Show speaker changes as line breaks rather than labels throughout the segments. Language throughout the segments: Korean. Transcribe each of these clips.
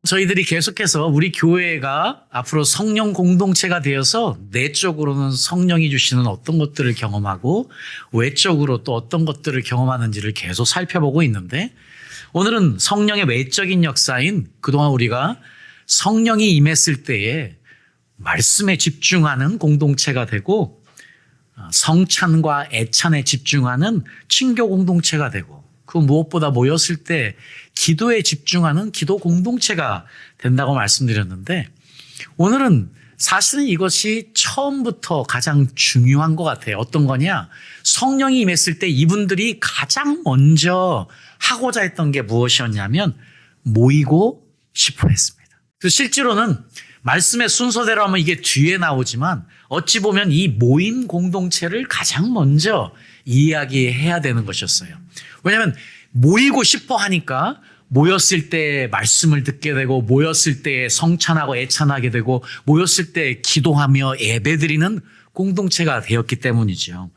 저희들이 계속해서 우리 교회가 앞으로 성령 공동체가 되어서 내적으로는 성령이 주시는 어떤 것들을 경험하고 외적으로 또 어떤 것들을 경험하는지를 계속 살펴보고 있는데, 오늘은 성령의 외적인 역사인 그동안 우리가 성령이 임했을 때에 말씀에 집중하는 공동체가 되고 성찬과 애찬에 집중하는 친교 공동체가 되고, 그 무엇보다 모였을 때 기도에 집중하는 기도 공동체가 된다고 말씀드렸는데, 오늘은 사실은 이것이 처음부터 가장 중요한 것 같아요. 어떤 거냐? 성령이 임했을 때 이분들이 가장 먼저 하고자 했던 게 무엇이었냐면 모이고 싶어 했습니다. 실제로는 말씀의 순서대로 하면 이게 뒤에 나오지만 어찌 보면 이 모임 공동체를 가장 먼저 이야기해야 되는 것이었어요. 왜냐하면 모이고 싶어 하니까 모였을 때 말씀을 듣게 되고, 모였을 때 성찬하고 애찬하게 되고, 모였을 때 기도하며 예배드리는 공동체가 되었기 때문이죠.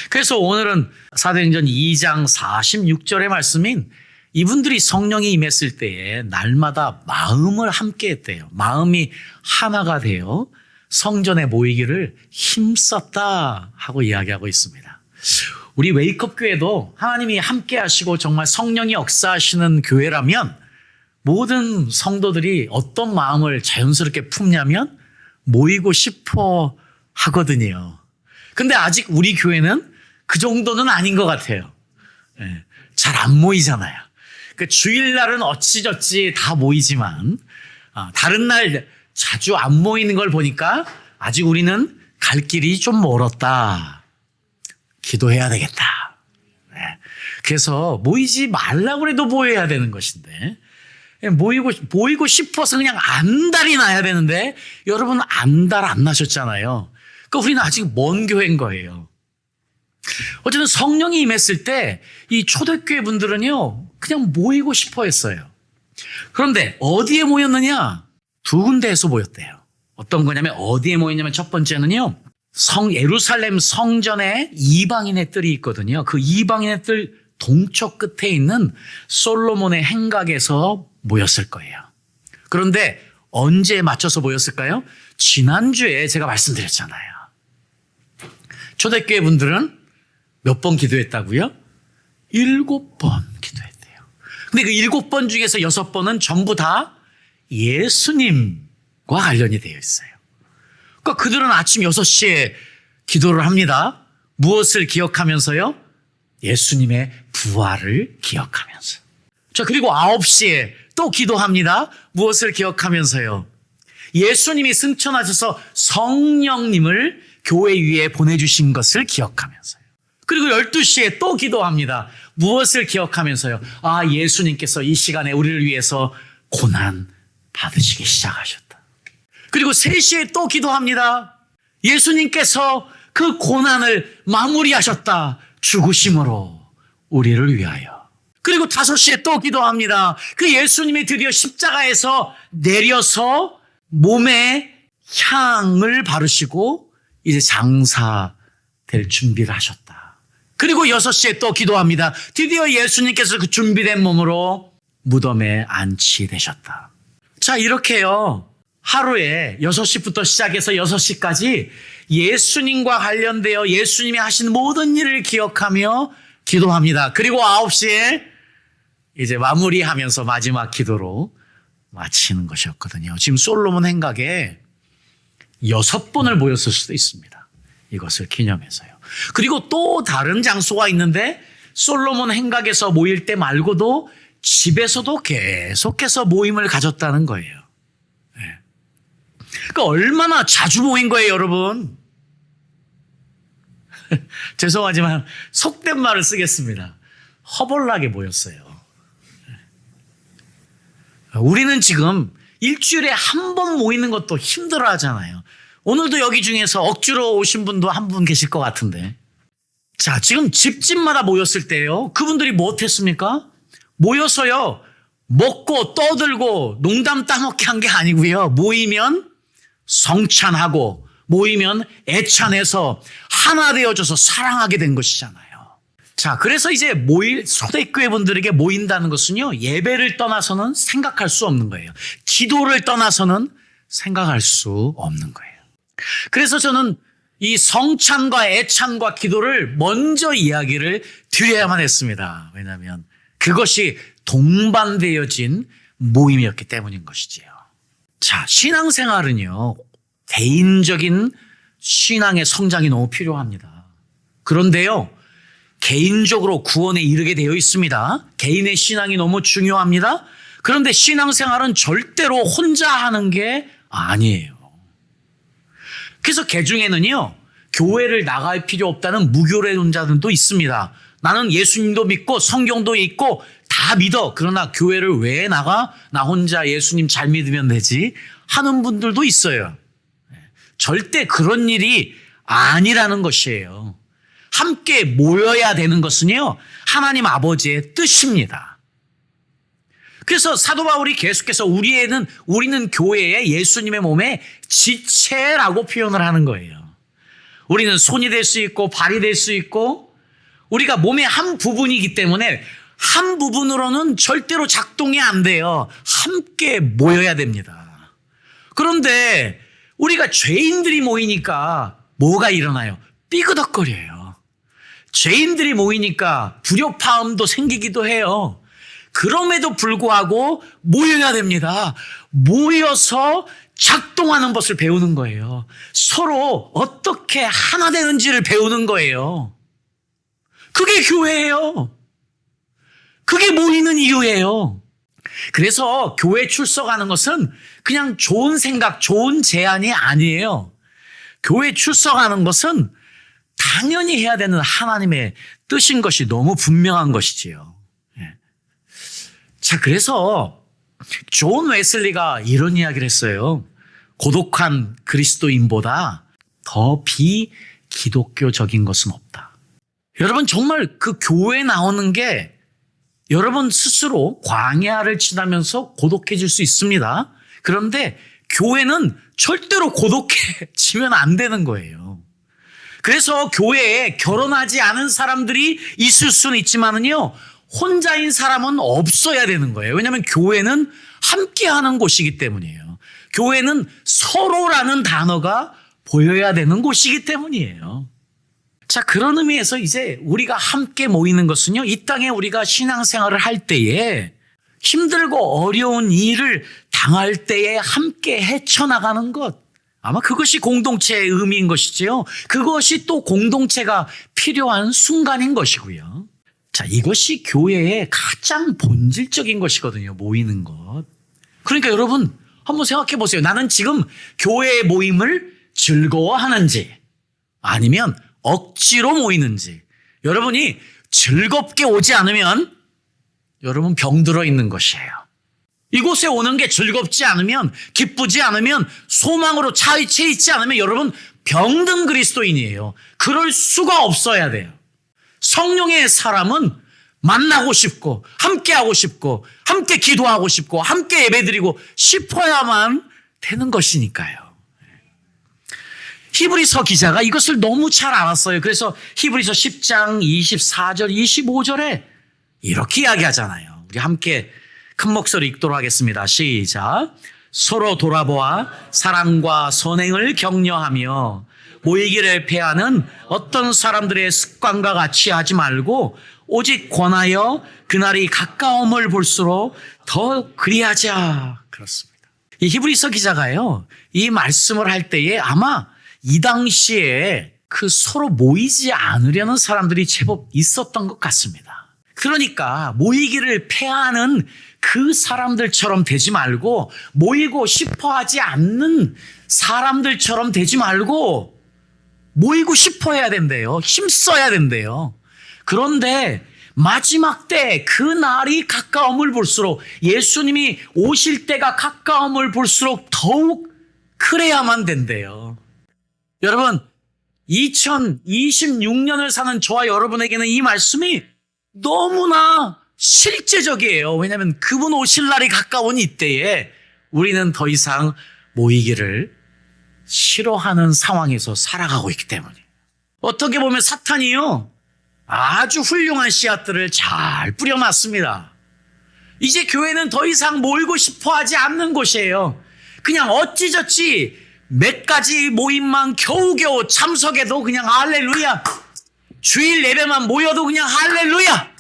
그래서 오늘은 사도행전 2장 46절의 말씀인 이분들이 성령이 임했을 때에 날마다 마음을 함께 했대요. 마음이 하나가 되어 성전에 모이기를 힘썼다 하고 이야기하고 있습니다. 우리 웨이크업 교회도 하나님이 함께 하시고 정말 성령이 역사하시는 교회라면 모든 성도들이 어떤 마음을 자연스럽게 품냐면 모이고 싶어 하거든요. 근데 아직 우리 교회는 그 정도는 아닌 것 같아요. 잘 안 모이잖아요. 그 주일날은 어찌저찌 다 모이지만 다른 날 자주 안 모이는 걸 보니까 아직 우리는 갈 길이 좀 멀었다. 기도해야 되겠다. 그래서 모이지 말라고 해도 모여야 되는 것인데, 모이고 싶어서 그냥 안달이 나야 되는데, 여러분 안달 안 나셨잖아요. 그러니까 우리는 아직 먼 교회인 거예요. 어쨌든 성령이 임했을 때 이 초대교회 분들은요 그냥 모이고 싶어 했어요. 그런데 어디에 모였느냐? 두 군데에서 모였대요. 어떤 거냐면, 어디에 모였냐면 첫 번째는요, 예루살렘 성전에 이방인의 뜰이 있거든요. 그 이방인의 뜰 동쪽 끝에 있는 솔로몬의 행각에서 모였을 거예요. 그런데 언제 맞춰서 모였을까요? 지난주에 제가 말씀드렸잖아요. 초대교회 분들은 몇 번 기도했다고요? 7번 기도했대요. 근데 그 7번 중에서 6번은 전부 다 예수님과 관련이 되어 있어요. 그러니까 그들은 아침 6시에 기도를 합니다. 무엇을 기억하면서요? 예수님의 부활을 기억하면서. 자, 그리고 9시에 또 기도합니다. 무엇을 기억하면서요? 예수님이 승천하셔서 성령님을 교회 위에 보내주신 것을 기억하면서요. 그리고 12시에 또 기도합니다. 무엇을 기억하면서요? 예수님께서 이 시간에 우리를 위해서 고난 받으시기 시작하셨다. 그리고 3시에 또 기도합니다. 예수님께서 그 고난을 마무리하셨다. 죽으심으로 우리를 위하여. 그리고 5시에 또 기도합니다. 그 예수님이 드디어 십자가에서 내려서 몸에 향을 바르시고 이제 장사 될 준비를 하셨다. 그리고 6시에 또 기도합니다. 드디어 예수님께서 그 준비된 몸으로 무덤에 안치되셨다. 자, 이렇게요. 하루에 6시부터 시작해서 6시까지 예수님과 관련되어 예수님이 하신 모든 일을 기억하며 기도합니다. 그리고 9시에 이제 마무리하면서 마지막 기도로 마치는 것이었거든요. 지금 솔로몬 행각에 6번을 모였을 수도 있습니다. 이것을 기념해서요. 그리고 또 다른 장소가 있는데 솔로몬 행각에서 모일 때 말고도 집에서도 계속해서 모임을 가졌다는 거예요. 그러니까 얼마나 자주 모인 거예요, 여러분. 죄송하지만 속된 말을 쓰겠습니다. 허벌나게 모였어요. 우리는 지금 일주일에 한 번 모이는 것도 힘들어 하잖아요. 오늘도 여기 중에서 억지로 오신 분도 한 분 계실 것 같은데. 자, 지금 집집마다 모였을 때요, 그분들이 뭐 했습니까? 모여서요, 먹고 떠들고 농담 따먹게 한 게 아니고요. 모이면 성찬하고 모이면 애찬해서 하나 되어져서 사랑하게 된 것이잖아요. 자, 그래서 이제 초대교회 분들에게 모인다는 것은요, 예배를 떠나서는 생각할 수 없는 거예요. 기도를 떠나서는 생각할 수 없는 거예요. 그래서 저는 이 성찬과 애찬과 기도를 먼저 이야기를 드려야만 했습니다. 왜냐하면 그것이 동반되어진 모임이었기 때문인 것이지요. 자, 신앙생활은요, 개인적인 신앙의 성장이 너무 필요합니다. 그런데요, 개인적으로 구원에 이르게 되어 있습니다. 개인의 신앙이 너무 중요합니다. 그런데 신앙생활은 절대로 혼자 하는 게 아니에요. 그래서 개중에는요, 교회를 나갈 필요 없다는 무교례론자들도 있습니다. 나는 예수님도 믿고 성경도 읽고 다 믿어. 그러나 교회를 왜 나가? 나 혼자 예수님 잘 믿으면 되지 하는 분들도 있어요. 절대 그런 일이 아니라는 것이에요. 함께 모여야 되는 것은요, 하나님 아버지의 뜻입니다. 그래서 사도 바울이 계속해서 우리는 교회의 예수님의 몸의 지체라고 표현을 하는 거예요. 우리는 손이 될 수 있고 발이 될 수 있고 우리가 몸의 한 부분이기 때문에 한 부분으로는 절대로 작동이 안 돼요. 함께 모여야 됩니다. 그런데 우리가 죄인들이 모이니까 뭐가 일어나요? 삐그덕거려요. 죄인들이 모이니까 불협화음도 생기기도 해요. 그럼에도 불구하고 모여야 됩니다. 모여서 작동하는 것을 배우는 거예요. 서로 어떻게 하나 되는지를 배우는 거예요. 그게 교회예요. 그게 모이는 이유예요. 그래서 교회 출석하는 것은 그냥 좋은 생각, 좋은 제안이 아니에요. 교회 출석하는 것은 당연히 해야 되는 하나님의 뜻인 것이 너무 분명한 것이지요. 자, 그래서 존 웨슬리가 이런 이야기를 했어요. 고독한 그리스도인보다 더 비기독교적인 것은 없다. 여러분, 정말 그 교회 나오는 게 여러분 스스로 광야를 지나면서 고독해질 수 있습니다. 그런데 교회는 절대로 고독해지면 안 되는 거예요. 그래서 교회에 결혼하지 않은 사람들이 있을 수는 있지만은요, 혼자인 사람은 없어야 되는 거예요. 왜냐하면 교회는 함께하는 곳이기 때문이에요. 교회는 서로라는 단어가 보여야 되는 곳이기 때문이에요. 자, 그런 의미에서 이제 우리가 함께 모이는 것은요, 이 땅에 우리가 신앙생활을 할 때에 힘들고 어려운 일을 당할 때에 함께 헤쳐나가는 것, 아마 그것이 공동체의 의미인 것이지요. 그것이 또 공동체가 필요한 순간인 것이고요. 자, 이것이 교회의 가장 본질적인 것이거든요. 모이는 것. 그러니까 여러분 한번 생각해 보세요. 나는 지금 교회의 모임을 즐거워하는지 아니면 억지로 모이는지. 여러분이 즐겁게 오지 않으면 여러분 병들어 있는 것이에요. 이곳에 오는 게 즐겁지 않으면, 기쁘지 않으면, 소망으로 채 있지 않으면 여러분 병든 그리스도인이에요. 그럴 수가 없어야 돼요. 성령의 사람은 만나고 싶고 함께하고 싶고 함께 기도하고 싶고 함께 예배드리고 싶어야만 되는 것이니까요. 히브리서 기자가 이것을 너무 잘 알았어요. 그래서 히브리서 10장 24절 25절에 이렇게 이야기하잖아요. 우리 함께 큰 목소리 읽도록 하겠습니다. 시작. 서로 돌아보아 사랑과 선행을 격려하며 모이기를 패하는 어떤 사람들의 습관과 같이 하지 말고 오직 권하여 그날이 가까움을 볼수록 더 그리하자. 그렇습니다. 이 히브리서 기자가요, 이 말씀을 할 때에 아마 이 당시에 그 서로 모이지 않으려는 사람들이 제법 있었던 것 같습니다. 그러니까 모이기를 패하는 그 사람들처럼 되지 말고 모이고 싶어 하지 않는 사람들처럼 되지 말고 모이고 싶어 해야 된대요. 힘써야 된대요. 그런데 마지막 때 그 날이 가까움을 볼수록 예수님이 오실 때가 가까움을 볼수록 더욱 그래야만 된대요. 여러분 2026년을 사는 저와 여러분에게는 이 말씀이 너무나 실제적이에요. 왜냐하면 그분 오실 날이 가까운 이때에 우리는 더 이상 모이기를 싫어하는 상황에서 살아가고 있기 때문에. 어떻게 보면 사탄이요, 아주 훌륭한 씨앗들을 잘 뿌려놨습니다. 이제 교회는 더 이상 모이고 싶어 하지 않는 곳이에요. 그냥 어찌저찌 몇 가지 모임만 겨우겨우 참석해도 그냥 할렐루야. 주일 예배만 모여도 그냥 할렐루야.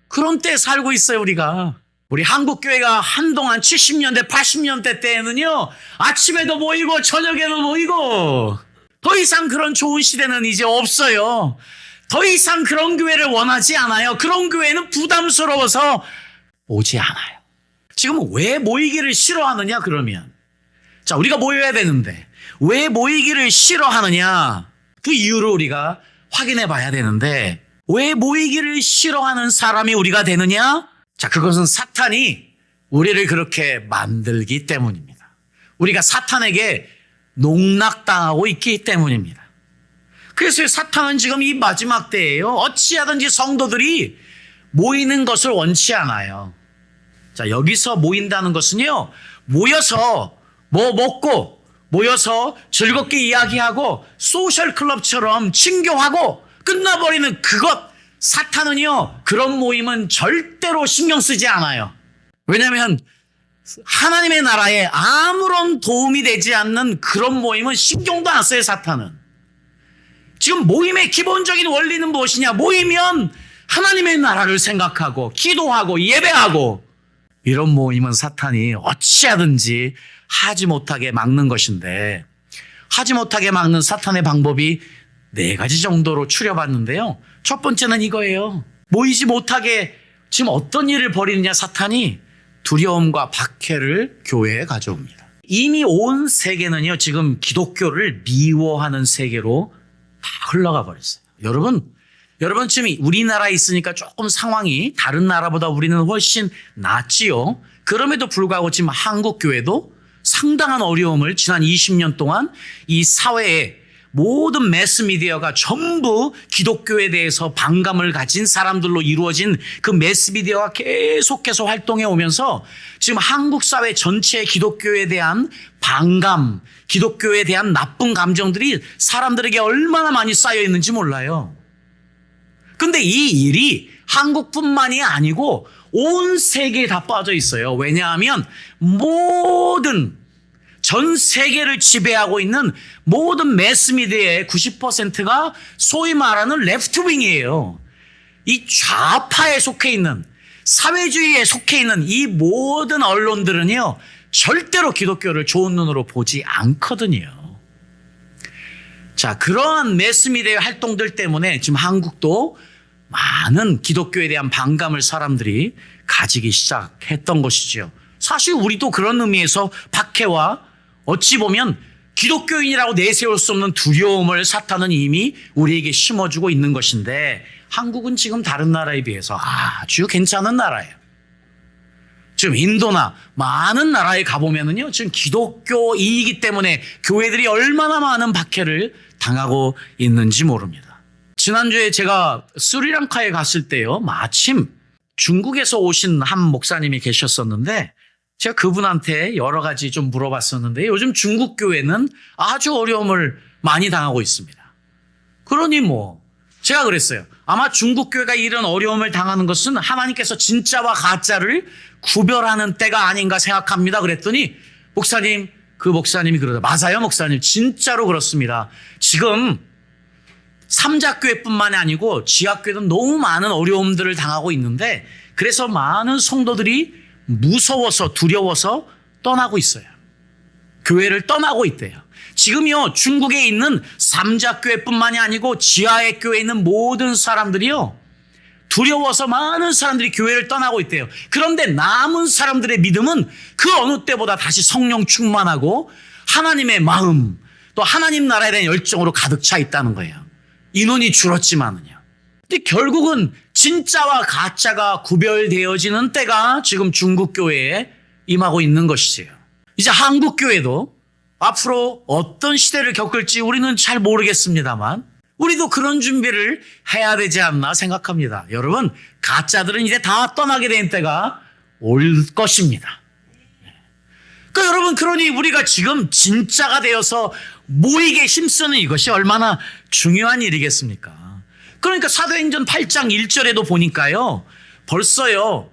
그런 때 살고 있어요, 우리가. 우리 한국교회가 한동안 70년대, 80년대 때에는요, 아침에도 모이고 저녁에도 모이고, 더 이상 그런 좋은 시대는 이제 없어요. 더 이상 그런 교회를 원하지 않아요. 그런 교회는 부담스러워서 오지 않아요. 지금 왜 모이기를 싫어하느냐, 그러면. 자, 우리가 모여야 되는데, 왜 모이기를 싫어하느냐, 그 이유를 우리가 확인해 봐야 되는데, 왜 모이기를 싫어하는 사람이 우리가 되느냐? 자, 그것은 사탄이 우리를 그렇게 만들기 때문입니다. 우리가 사탄에게 농락당하고 있기 때문입니다. 그래서 사탄은 지금 이 마지막 때예요. 어찌하든지 성도들이 모이는 것을 원치 않아요. 자, 여기서 모인다는 것은요, 모여서 뭐 먹고, 모여서 즐겁게 이야기하고, 소셜클럽처럼 친교하고, 끝나버리는 그것, 사탄은요, 그런 모임은 절대로 신경 쓰지 않아요. 왜냐하면 하나님의 나라에 아무런 도움이 되지 않는 그런 모임은 신경도 안 써요, 사탄은. 지금 모임의 기본적인 원리는 무엇이냐? 모이면 하나님의 나라를 생각하고 기도하고 예배하고, 이런 모임은 사탄이 어찌하든지 하지 못하게 막는 것인데, 하지 못하게 막는 사탄의 방법이 4가지 정도로 추려봤는데요. 첫 번째는 이거예요. 모이지 못하게 지금 어떤 일을 벌이느냐, 사탄이 두려움과 박해를 교회에 가져옵니다. 이미 온 세계는요, 지금 기독교를 미워하는 세계로 다 흘러가 버렸어요. 여러분 지금 우리나라에 있으니까 조금 상황이 다른 나라보다 우리는 훨씬 낫지요. 그럼에도 불구하고 지금 한국 교회도 상당한 어려움을 지난 20년 동안 이 사회에 모든 매스미디어가 전부 기독교에 대해서 반감을 가진 사람들로 이루어진 그 매스미디어가 계속해서 활동해 오면서 지금 한국 사회 전체의 기독교에 대한 반감, 기독교에 대한 나쁜 감정들이 사람들에게 얼마나 많이 쌓여 있는지 몰라요. 근데 이 일이 한국뿐만이 아니고 온 세계에 다 빠져 있어요. 왜냐하면 전 세계를 지배하고 있는 모든 매스미디어의 90%가 소위 말하는 레프트윙이에요. 이 좌파에 속해 있는, 사회주의에 속해 있는 이 모든 언론들은요, 절대로 기독교를 좋은 눈으로 보지 않거든요. 자, 그러한 매스미디어의 활동들 때문에 지금 한국도 많은 기독교에 대한 반감을 사람들이 가지기 시작했던 것이죠. 사실 우리도 그런 의미에서 박해와 어찌 보면 기독교인이라고 내세울 수 없는 두려움을 사탄은 이미 우리에게 심어주고 있는 것인데, 한국은 지금 다른 나라에 비해서 아주 괜찮은 나라예요. 지금 인도나 많은 나라에 가보면은요, 지금 기독교인이기 때문에 교회들이 얼마나 많은 박해를 당하고 있는지 모릅니다. 지난주에 제가 스리랑카에 갔을 때요, 마침 중국에서 오신 한 목사님이 계셨었는데, 제가 그분한테 여러 가지 좀 물어봤었는데, 요즘 중국 교회는 아주 어려움을 많이 당하고 있습니다. 그러니 제가 그랬어요. 아마 중국 교회가 이런 어려움을 당하는 것은 하나님께서 진짜와 가짜를 구별하는 때가 아닌가 생각합니다. 그랬더니 그 목사님이 그러다, 맞아요 목사님, 진짜로 그렇습니다. 지금 삼자교회뿐만이 아니고 지하교회도 너무 많은 어려움들을 당하고 있는데, 그래서 많은 성도들이 무서워서 두려워서 떠나고 있어요. 교회를 떠나고 있대요. 지금요, 중국에 있는 삼자교회뿐만이 아니고 지하의 교회에 있는 모든 사람들이요, 두려워서 많은 사람들이 교회를 떠나고 있대요. 그런데 남은 사람들의 믿음은 그 어느 때보다 다시 성령 충만하고 하나님의 마음, 또 하나님 나라에 대한 열정으로 가득 차 있다는 거예요. 인원이 줄었지만은요. 근데 결국은 진짜와 가짜가 구별되어지는 때가 지금 중국 교회에 임하고 있는 것이지요. 이제 한국 교회도 앞으로 어떤 시대를 겪을지 우리는 잘 모르겠습니다만, 우리도 그런 준비를 해야 되지 않나 생각합니다. 여러분, 가짜들은 이제 다 떠나게 된 때가 올 것입니다. 그러니까 여러분, 그러니 우리가 지금 진짜가 되어서 모이게 힘쓰는 이것이 얼마나 중요한 일이겠습니까? 그러니까 사도행전 8장 1절에도 보니까요. 벌써요.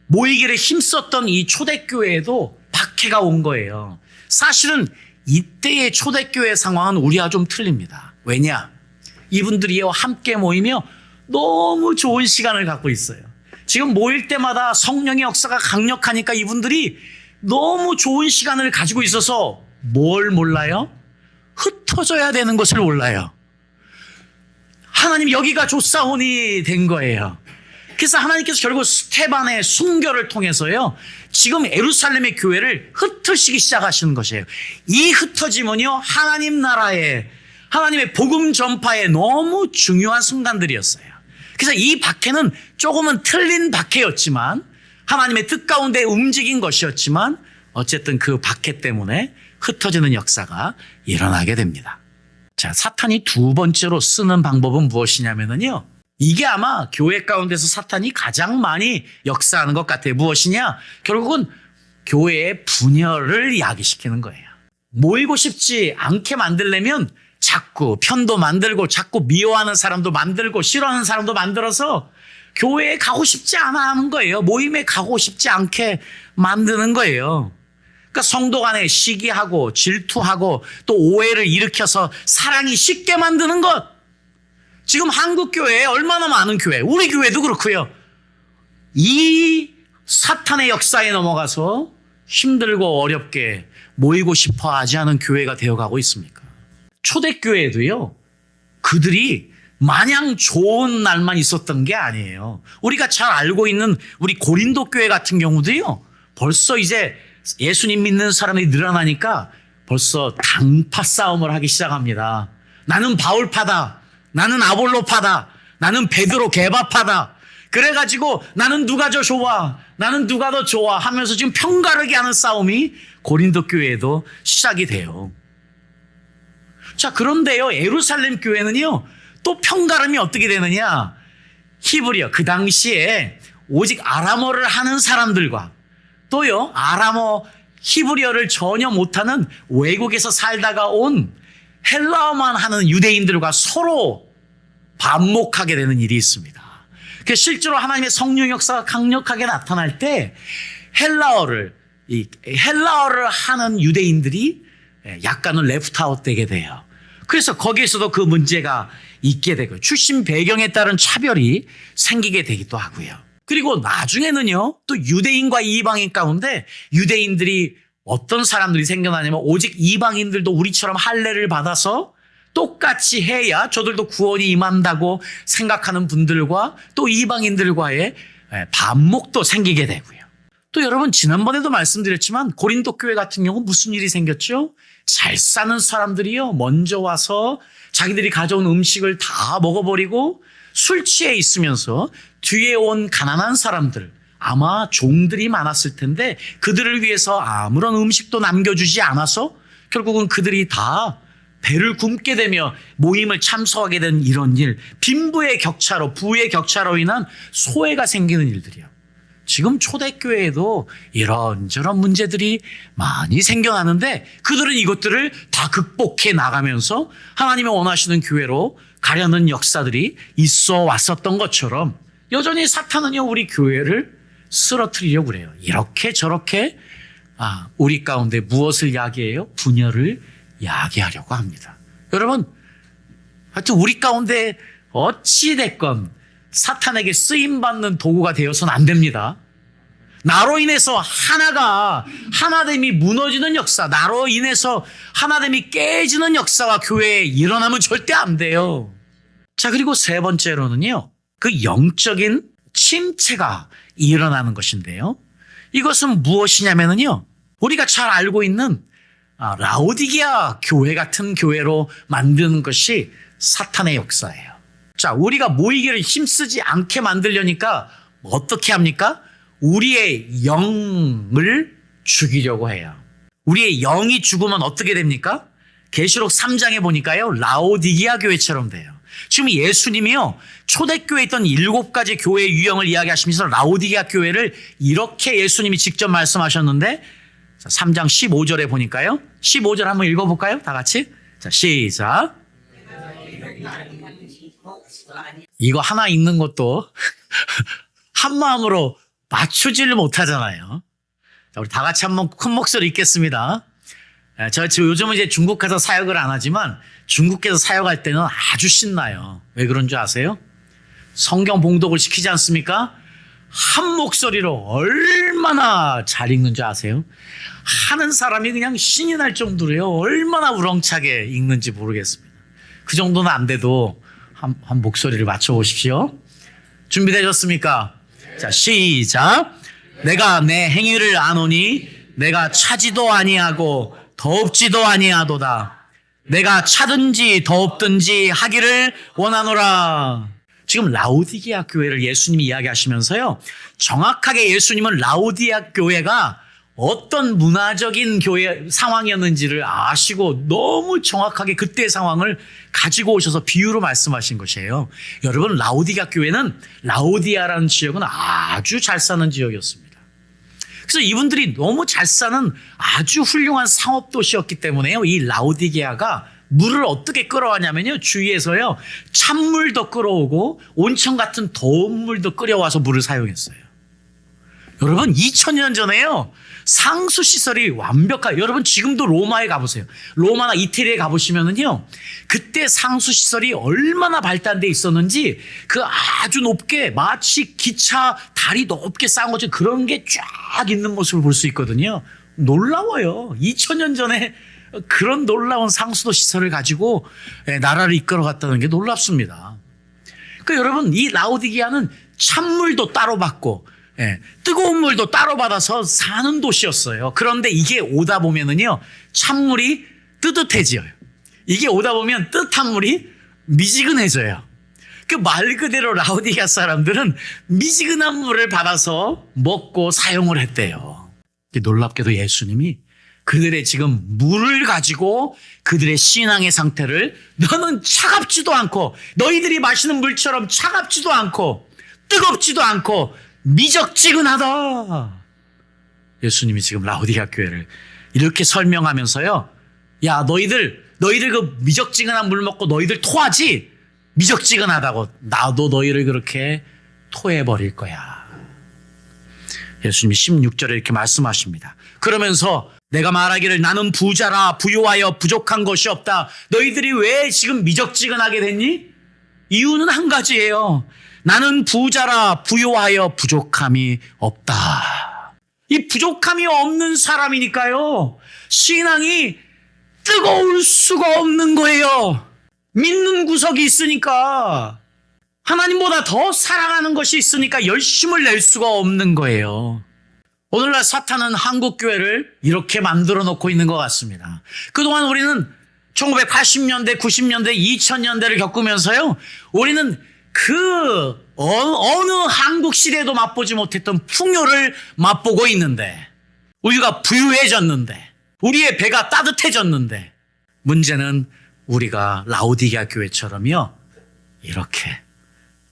모이기를 힘썼던 이 초대교회에도 박해가 온 거예요. 사실은 이때의 초대교회 상황은 우리와 좀 틀립니다. 왜냐? 이분들이요. 함께 모이며 너무 좋은 시간을 갖고 있어요. 지금 모일 때마다 성령의 역사가 강력하니까 이분들이 너무 좋은 시간을 가지고 있어서 뭘 몰라요? 흩어져야 되는 것을 몰라요. 하나님 여기가 좋사오니 된 거예요. 그래서 하나님께서 결국 스테반의 순교를 통해서요. 지금 예루살렘의 교회를 흩으시기 시작하시는 것이에요. 이 흩어짐은요. 하나님 나라의 하나님의 복음 전파에 너무 중요한 순간들이었어요. 그래서 이 박해는 조금은 틀린 박해였지만 하나님의 뜻 가운데 움직인 것이었지만 어쨌든 그 박해 때문에 흩어지는 역사가 일어나게 됩니다. 자, 사탄이 두 번째로 쓰는 방법은 무엇이냐면요. 이게 아마 교회 가운데서 사탄이 가장 많이 역사하는 것 같아요. 무엇이냐? 결국은 교회의 분열을 야기시키는 거예요. 모이고 싶지 않게 만들려면 자꾸 편도 만들고 자꾸 미워하는 사람도 만들고 싫어하는 사람도 만들어서 교회에 가고 싶지 않아 하는 거예요. 모임에 가고 싶지 않게 만드는 거예요. 그러니까 성도 간에 시기하고 질투하고 또 오해를 일으켜서 사랑이 쉽게 만드는 것. 지금 한국 교회에 얼마나 많은 교회, 우리 교회도 그렇고요. 이 사탄의 역사에 넘어가서 힘들고 어렵게 모이고 싶어 하지 않은 교회가 되어가고 있습니까? 초대교회도요. 그들이 마냥 좋은 날만 있었던 게 아니에요. 우리가 잘 알고 있는 우리 고린도 교회 같은 경우도요. 벌써 이제 예수님 믿는 사람이 늘어나니까 벌써 당파 싸움을 하기 시작합니다. 나는 바울파다. 나는 아볼로파다. 나는 베드로 개바파다. 그래가지고 나는 누가 더 좋아. 나는 누가 더 좋아 하면서 지금 편가르기 하는 싸움이 고린도 교회에도 시작이 돼요. 자, 그런데요. 예루살렘 교회는요. 또 편가름이 어떻게 되느냐. 히브리어 그 당시에 오직 아람어를 하는 사람들과 또요. 아람어 히브리어를 전혀 못하는 외국에서 살다가 온 헬라어만 하는 유대인들과 서로 반목하게 되는 일이 있습니다. 그래서 실제로 하나님의 성령 역사가 강력하게 나타날 때 헬라어를 하는 유대인들이 약간은 레프트아웃 되게 돼요. 그래서 거기에서도 그 문제가 있게 되고 출신 배경에 따른 차별이 생기게 되기도 하고요. 그리고 나중에는요, 또 유대인과 이방인 가운데 유대인들이 어떤 사람들이 생겨나냐면 오직 이방인들도 우리처럼 할례를 받아서 똑같이 해야 저들도 구원이 임한다고 생각하는 분들과 또 이방인들과의 반목도 생기게 되고요. 또 여러분 지난번에도 말씀드렸지만 고린도 교회 같은 경우 무슨 일이 생겼죠? 잘 사는 사람들이요 먼저 와서 자기들이 가져온 음식을 다 먹어버리고 술 취해 있으면서 뒤에 온 가난한 사람들 아마 종들이 많았을 텐데 그들을 위해서 아무런 음식도 남겨주지 않아서 결국은 그들이 다 배를 굶게 되며 모임을 참석하게 된 이런 일, 빈부의 격차로 부의 격차로 인한 소외가 생기는 일들이요. 지금 초대교회에도 이런저런 문제들이 많이 생겨나는데 그들은 이것들을 다 극복해 나가면서 하나님이 원하시는 교회로 가려는 역사들이 있어 왔었던 것처럼 여전히 사탄은요 우리 교회를 쓰러뜨리려고 그래요. 이렇게 저렇게 우리 가운데 무엇을 야기해요? 분열을 야기하려고 합니다. 여러분 하여튼 우리 가운데 어찌됐건 사탄에게 쓰임받는 도구가 되어서는 안 됩니다. 나로 인해서 하나됨이 무너지는 역사, 나로 인해서 하나됨이 깨지는 역사가 교회에 일어나면 절대 안 돼요. 자, 그리고 세 번째로는요, 그 영적인 침체가 일어나는 것인데요. 이것은 무엇이냐면요, 우리가 잘 알고 있는 라오디게아 교회 같은 교회로 만드는 것이 사탄의 역사예요. 자, 우리가 모이기를 힘쓰지 않게 만들려니까 어떻게 합니까? 우리의 영을 죽이려고 해요. 우리의 영이 죽으면 어떻게 됩니까? 계시록 3장에 보니까요, 라오디게아 교회처럼 돼요. 지금 예수님이요, 초대교회에 있던 7가지 교회의 유형을 이야기하시면서 라오디게아 교회를 이렇게 예수님이 직접 말씀하셨는데, 3장 15절에 보니까요, 15절 한번 읽어볼까요? 다 같이. 자, 시작. 이거 하나 읽는 것도 한 마음으로 맞추지를 못하잖아요. 자, 우리 다 같이 한번 큰 목소리 읽겠습니다. 저 지금 요즘은 이제 중국 가서 사역을 안 하지만 중국에서 사역할 때는 아주 신나요. 왜 그런 줄 아세요? 성경 봉독을 시키지 않습니까? 한 목소리로 얼마나 잘 읽는 줄 아세요? 하는 사람이 그냥 신이 날 정도로요. 얼마나 우렁차게 읽는지 모르겠습니다. 그 정도는 안 돼도 한 목소리를 맞춰보십시오. 준비되셨습니까? 자, 시작. 내가 내 행위를 아노니 내가 차지도 아니하고 더없지도 아니하도다. 내가 차든지 더없든지 하기를 원하노라. 지금 라오디게아 교회를 예수님이 이야기하시면서요. 정확하게 예수님은 라오디게아 교회가 어떤 문화적인 교회 상황이었는지를 아시고 너무 정확하게 그때의 상황을 가지고 오셔서 비유로 말씀하신 것이에요. 여러분, 라오디게아 교회는 라오디아라는 지역은 아주 잘 사는 지역이었습니다. 그래서 이분들이 너무 잘 사는 아주 훌륭한 상업도시였기 때문에요. 이 라오디게아가 물을 어떻게 끌어왔냐면요. 주위에서요. 찬물도 끌어오고 온천 같은 더운 물도 끓여와서 물을 사용했어요. 여러분, 2000년 전에요. 상수시설이 완벽한, 여러분 지금도 로마에 가보세요. 로마나 이태리에 가보시면은요. 그때 상수시설이 얼마나 발달돼 있었는지 그 아주 높게 마치 기차 다리 높게 쌓은 것처럼 그런 게 쫙 있는 모습을 볼 수 있거든요. 놀라워요. 2000년 전에 그런 놀라운 상수도 시설을 가지고 나라를 이끌어갔다는 게 놀랍습니다. 그러니까 여러분, 이 라오디게아는 찬물도 따로 받고 뜨거운 물도 따로 받아서 사는 도시였어요. 그런데 이게 오다 보면은요, 찬물이 뜨뜻해져요. 이게 오다 보면 뜨뜻한 물이 미지근해져요. 그 말 그대로 라오디게아 사람들은 미지근한 물을 받아서 먹고 사용을 했대요. 놀랍게도 예수님이 그들의 지금 물을 가지고 그들의 신앙의 상태를 너는 차갑지도 않고 너희들이 마시는 물처럼 차갑지도 않고 뜨겁지도 않고 미적지근하다. 예수님이 지금 라오디게아 교회를 이렇게 설명하면서요. 야, 너희들 그 미적지근한 물 먹고 너희들 토하지? 미적지근하다고. 나도 너희를 그렇게 토해버릴 거야. 예수님이 16절에 이렇게 말씀하십니다. 그러면서 내가 말하기를 나는 부자라 부유하여 부족한 것이 없다. 너희들이 왜 지금 미적지근하게 됐니? 이유는 한 가지예요. 나는 부자라 부유하여 부족함이 없다. 이 부족함이 없는 사람이니까요. 신앙이 뜨거울 수가 없는 거예요. 믿는 구석이 있으니까. 하나님보다 더 사랑하는 것이 있으니까 열심을 낼 수가 없는 거예요. 오늘날 사탄은 한국교회를 이렇게 만들어 놓고 있는 것 같습니다. 그동안 우리는 1980년대, 90년대, 2000년대를 겪으면서요. 우리는 그 어느 한국 시대에도 맛보지 못했던 풍요를 맛보고 있는데, 우리가 부유해졌는데, 우리의 배가 따뜻해졌는데, 문제는 우리가 라오디게아 교회처럼요, 이렇게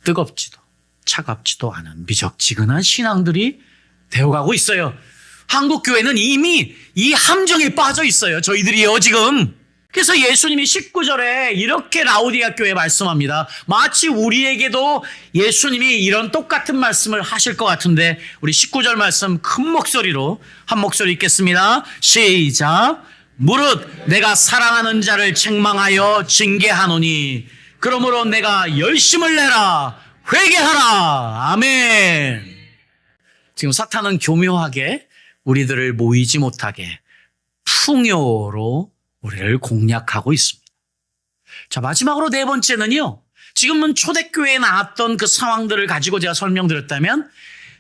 뜨겁지도 차갑지도 않은 미적지근한 신앙들이 되어가고 있어요. 한국 교회는 이미 이 함정에 빠져 있어요. 저희들이요, 지금. 그래서 예수님이 19절에 이렇게 라오디게아 교회에 말씀합니다. 마치 우리에게도 예수님이 이런 똑같은 말씀을 하실 것 같은데, 우리 19절 말씀 큰 목소리로 한 목소리 읽겠습니다. 시작. 무릇 내가 사랑하는 자를 책망하여 징계하노니 그러므로 내가 열심을 내라 회개하라. 아멘. 지금 사탄은 교묘하게 우리들을 모이지 못하게 풍요로 우리를 공략하고 있습니다. 자, 마지막으로 네 번째는요. 지금은 초대교회에 나왔던 그 상황들을 가지고 제가 설명드렸다면,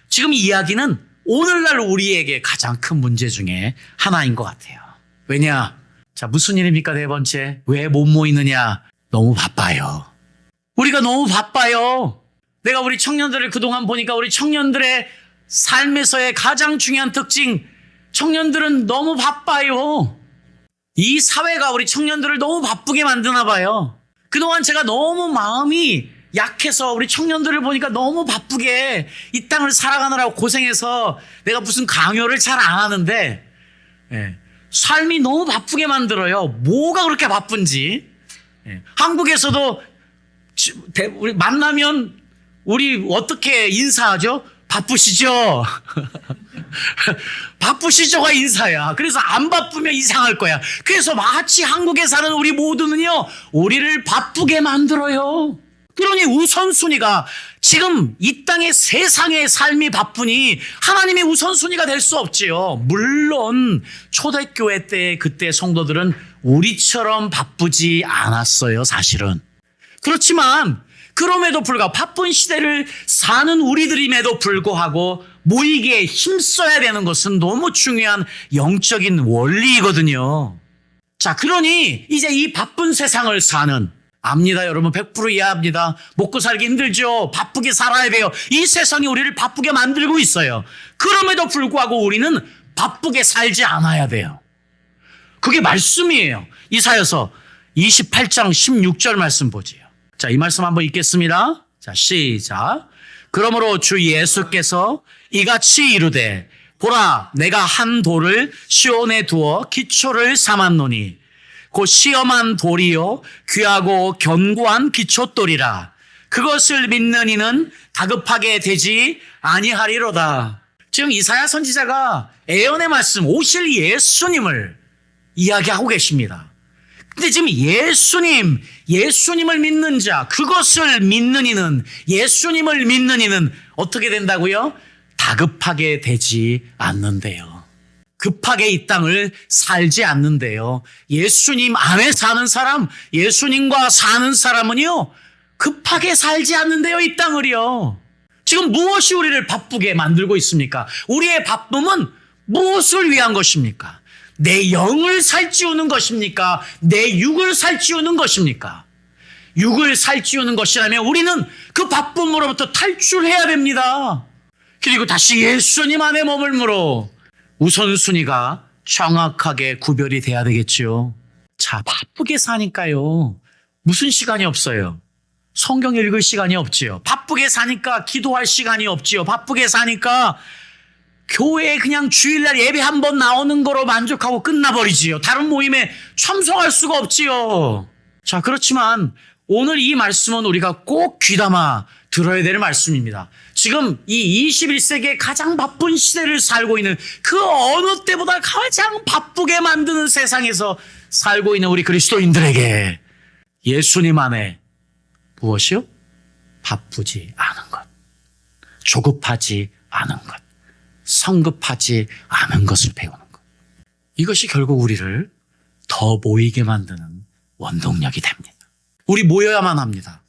지금 이야기는 오늘날 우리에게 가장 큰 문제 중에 하나인 것 같아요. 왜냐? 자, 무슨 일입니까? 네 번째. 왜 못 모이느냐? 너무 바빠요. 우리가 너무 바빠요. 내가 우리 청년들을 그동안 보니까 우리 청년들의 삶에서의 가장 중요한 특징, 청년들은 너무 바빠요. 이 사회가 우리 청년들을 너무 바쁘게 만드나 봐요. 그동안 제가 너무 마음이 약해서 우리 청년들을 보니까 너무 바쁘게 이 땅을 살아가느라고 고생해서 내가 무슨 강요를 잘 안 하는데, 삶이 너무 바쁘게 만들어요. 뭐가 그렇게 바쁜지. 한국에서도 우리 만나면 우리 어떻게 인사하죠? 바쁘시죠? 바쁘시죠가 인사야. 그래서 안 바쁘면 이상할 거야. 그래서 마치 한국에 사는 우리 모두는요, 우리를 바쁘게 만들어요. 그러니 우선순위가 지금 이 땅의 세상의 삶이 바쁘니 하나님의 우선순위가 될 수 없지요. 물론 초대교회 때 그때 성도들은 우리처럼 바쁘지 않았어요, 사실은. 그렇지만 그럼에도 불구하고 바쁜 시대를 사는 우리들임에도 불구하고 모이기에 힘써야 되는 것은 너무 중요한 영적인 원리이거든요. 자, 그러니 이제 이 바쁜 세상을 사는, 압니다, 여러분. 100% 이해합니다. 먹고 살기 힘들죠. 바쁘게 살아야 돼요. 이 세상이 우리를 바쁘게 만들고 있어요. 그럼에도 불구하고 우리는 바쁘게 살지 않아야 돼요. 그게 말씀이에요. 이사야서 28장 16절 말씀 보지요. 자, 이 말씀 한번 읽겠습니다. 자, 시작. 그러므로 주 예수께서 이같이 이르되, 보라, 내가 한 돌을 시온에 두어 기초를 삼았노니 곧 시험한 돌이요 귀하고 견고한 기초돌이라. 그것을 믿는 이는 다급하게 되지 아니하리로다. 지금 이사야 선지자가 예언의 말씀, 오실 예수님을 이야기하고 계십니다. 근데 지금 예수님을 믿는 자, 그것을 믿는 이는, 예수님을 믿는 이는 어떻게 된다고요? 다급하게 되지 않는데요. 급하게 이 땅을 살지 않는데요. 예수님 안에 사는 사람, 예수님과 사는 사람은요, 급하게 살지 않는데요, 이 땅을요. 지금 무엇이 우리를 바쁘게 만들고 있습니까? 우리의 바쁨은 무엇을 위한 것입니까? 내 영을 살찌우는 것입니까? 내 육을 살찌우는 것입니까? 육을 살찌우는 것이라면 우리는 그 바쁨으로부터 탈출해야 됩니다. 그리고 다시 예수님 안에 머물므로 우선순위가 정확하게 구별이 돼야 되겠죠. 자, 바쁘게 사니까요, 무슨 시간이 없어요? 성경 읽을 시간이 없지요. 바쁘게 사니까 기도할 시간이 없지요. 바쁘게 사니까 교회에 그냥 주일날 예배 한 번 나오는 거로 만족하고 끝나버리지요. 다른 모임에 참석할 수가 없지요. 자, 그렇지만 오늘 이 말씀은 우리가 꼭 귀담아 들어야 될 말씀입니다. 지금 이 21세기의 가장 바쁜 시대를 살고 있는, 그 어느 때보다 가장 바쁘게 만드는 세상에서 살고 있는 우리 그리스도인들에게 예수님 안에 무엇이요? 바쁘지 않은 것, 조급하지 않은 것, 성급하지 않은 것을 배우는 것. 이것이 결국 우리를 더 모이게 만드는 원동력이 됩니다. 우리 모여야만 합니다.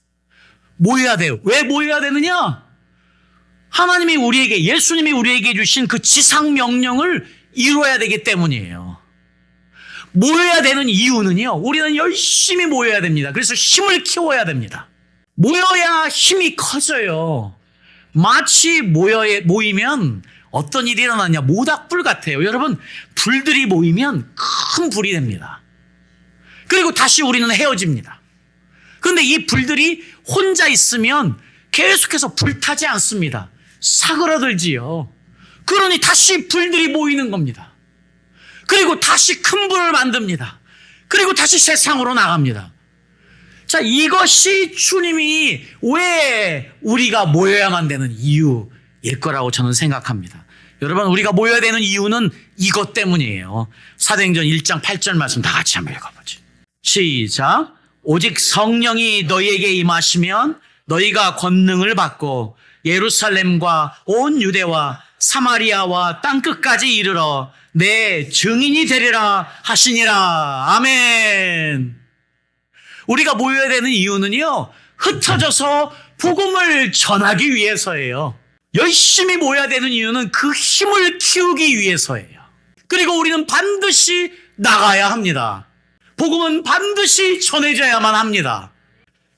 모여야 돼요. 왜 모여야 되느냐? 하나님이 우리에게, 예수님이 우리에게 주신 그 지상 명령을 이루어야 되기 때문이에요. 모여야 되는 이유는요, 우리는 열심히 모여야 됩니다. 그래서 힘을 키워야 됩니다. 모여야 힘이 커져요. 마치 모이면 어떤 일이 일어나냐, 모닥불 같아요. 여러분, 불들이 모이면 큰 불이 됩니다. 그리고 다시 우리는 헤어집니다. 그런데 이 불들이 혼자 있으면 계속해서 불타지 않습니다. 사그라들지요. 그러니 다시 불들이 모이는 겁니다. 그리고 다시 큰 불을 만듭니다. 그리고 다시 세상으로 나갑니다. 자, 이것이 주님이 왜 우리가 모여야만 되는 이유일 거라고 저는 생각합니다. 여러분, 우리가 모여야 되는 이유는 이것 때문이에요. 사도행전 1장 8절 말씀 다 같이 한번 읽어보죠. 시작. 오직 성령이 너희에게 임하시면 너희가 권능을 받고 예루살렘과 온 유대와 사마리아와 땅끝까지 이르러 내 증인이 되리라 하시니라. 아멘. 우리가 모여야 되는 이유는요, 흩어져서 복음을 전하기 위해서예요. 열심히 모여야 되는 이유는 그 힘을 키우기 위해서예요. 그리고 우리는 반드시 나가야 합니다. 복음은 반드시 전해져야만 합니다.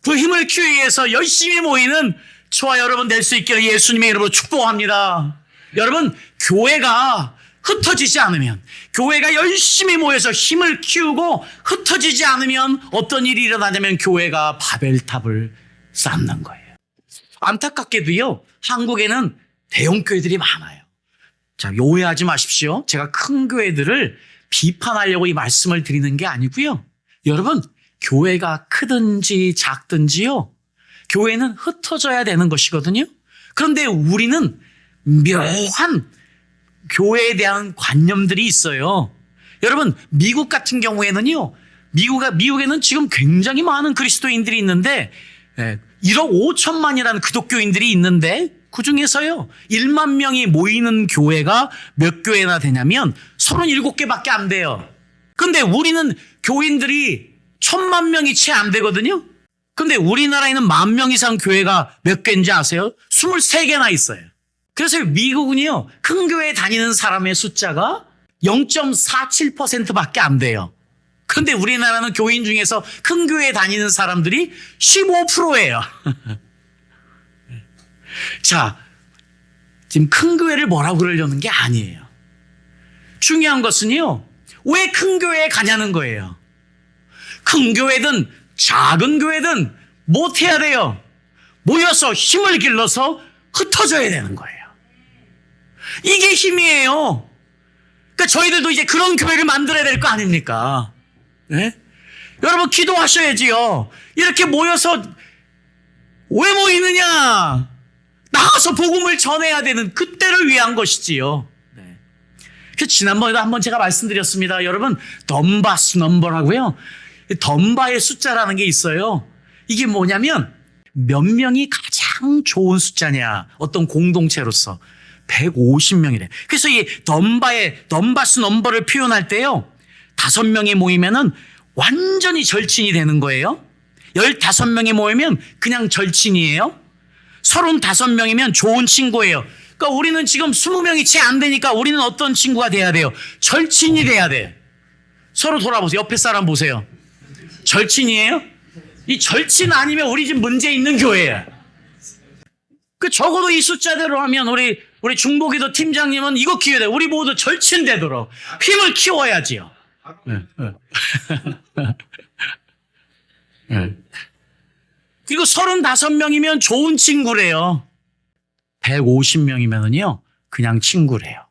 그 힘을 키우기 위해서 열심히 모이는 저와 여러분 될 수 있기를 예수님의 이름으로 축복합니다. 여러분, 교회가 흩어지지 않으면, 교회가 열심히 모여서 힘을 키우고 흩어지지 않으면 어떤 일이 일어나냐면 교회가 바벨탑을 쌓는 거예요. 안타깝게도요, 한국에는 대형 교회들이 많아요. 자, 오해하지 마십시오. 제가 큰 교회들을 비판하려고 이 말씀을 드리는 게 아니고요. 여러분, 교회가 크든지 작든지요, 교회는 흩어져야 되는 것이거든요. 그런데 우리는 묘한 교회에 대한 관념들이 있어요. 여러분, 미국 같은 경우에는요, 미국에는 지금 굉장히 많은 그리스도인들이 있는데 1억 5천만이라는 기독교인들이 있는데 그 중에서요 1만 명이 모이는 교회가 몇 교회나 되냐면 37개밖에 안 돼요. 근데 우리는 교인들이 1,000만 명이 채 안 되거든요. 근데 우리나라에는 10,000명 이상 교회가 몇 개인지 아세요? 23개나 있어요. 그래서 미국은요 큰 교회 다니는 사람의 숫자가 0.47%밖에 안 돼요. 그런데 우리나라는 교인 중에서 큰 교회 다니는 사람들이 15%예요. 자, 지금 큰 교회를 뭐라고 그러려는 게 아니에요. 중요한 것은요, 왜 큰 교회에 가냐는 거예요. 큰 교회든 작은 교회든 못해야 돼요. 모여서 힘을 길러서 흩어져야 되는 거예요. 이게 힘이에요. 그러니까 저희들도 이제 그런 교회를 만들어야 될 거 아닙니까? 네? 여러분 기도하셔야지요. 이렇게 모여서 왜 모이느냐? 나가서 복음을 전해야 되는 그때를 위한 것이지요. 네. 그래서 지난번에도 한번 제가 말씀드렸습니다. 여러분 덤바스 넘버라고요. 덤바의 숫자라는 게 있어요. 이게 뭐냐면 몇 명이 가장 좋은 숫자냐 어떤 공동체로서 150명이래. 그래서 이 덤바스 넘버를 표현할 때요 5명이 모이면은 완전히 절친이 되는 거예요. 15명이 모이면 그냥 절친이에요. 35명이면 좋은 친구예요. 그러니까 우리는 지금 20명이 채 안 되니까 우리는 어떤 친구가 돼야 돼요? 절친이 돼야 돼. 서로 돌아보세요. 옆에 사람 보세요. 절친이에요? 이 절친 아니면 우리 집 문제 있는 교회야. 그 적어도 이 숫자대로 하면 우리 중보기도 팀장님은 이거 기회돼. 우리 모두 절친 되도록 힘을 키워야지요. 네. 네. 그리고 35명이면 좋은 친구래요. 150명이면은요, 그냥 친구래요.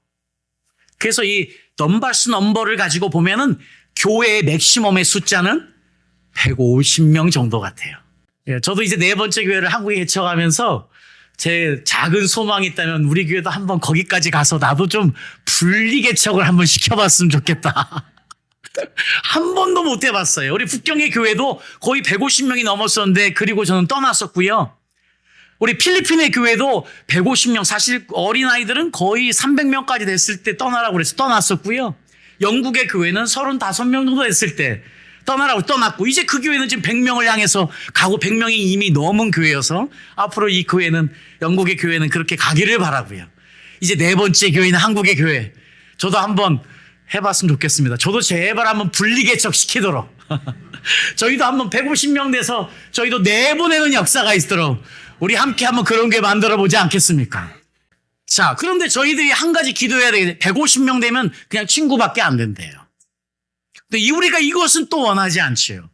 그래서 이 넘바스 넘버를 가지고 보면은 교회의 맥시멈의 숫자는 150명 정도 같아요. 예, 저도 이제 4번째 교회를 한국에 개척하면서 제 작은 소망이 있다면 우리 교회도 한번 거기까지 가서 나도 좀 분리 개척을 한번 시켜봤으면 좋겠다. 한 번도 못 해봤어요. 우리 북경의 교회도 거의 150명이 넘었었는데 그리고 저는 떠났었고요. 우리 필리핀의 교회도 150명, 사실 어린아이들은 거의 300명까지 됐을 때 떠나라고 그래서 떠났었고요. 영국의 교회는 35명 정도 됐을 때 떠나라고 떠났고 이제 그 교회는 지금 100명을 향해서 가고 100명이 이미 넘은 교회여서 앞으로 이 교회는 영국의 교회는 그렇게 가기를 바라고요. 이제 4번째 교회는 한국의 교회. 저도 한번 해봤으면 좋겠습니다. 저도 제발 한번 분리개척 시키도록 저희도 한번 150명 돼서 저희도 내보내는 역사가 있도록 우리 함께 한번 그런 게 만들어 보지 않겠습니까? 자, 그런데 저희들이 한 가지 기도해야 되겠는데 150명 되면 그냥 친구밖에 안 된대요. 근데 우리가 이것은 또 원하지 않지요.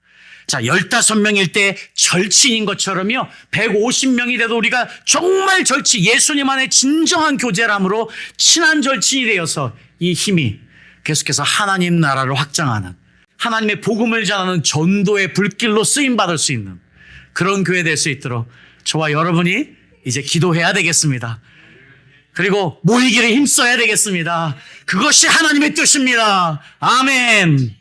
자, 15명일 때 절친인 것처럼요. 150명이 돼도 우리가 정말 절친, 예수님 안에 진정한 교제람으로 친한 절친이 되어서 이 힘이 계속해서 하나님 나라를 확장하는 하나님의 복음을 전하는 전도의 불길로 쓰임받을 수 있는 그런 교회 될 수 있도록 저와 여러분이 이제 기도해야 되겠습니다. 그리고 모이기를 힘써야 되겠습니다. 그것이 하나님의 뜻입니다. 아멘.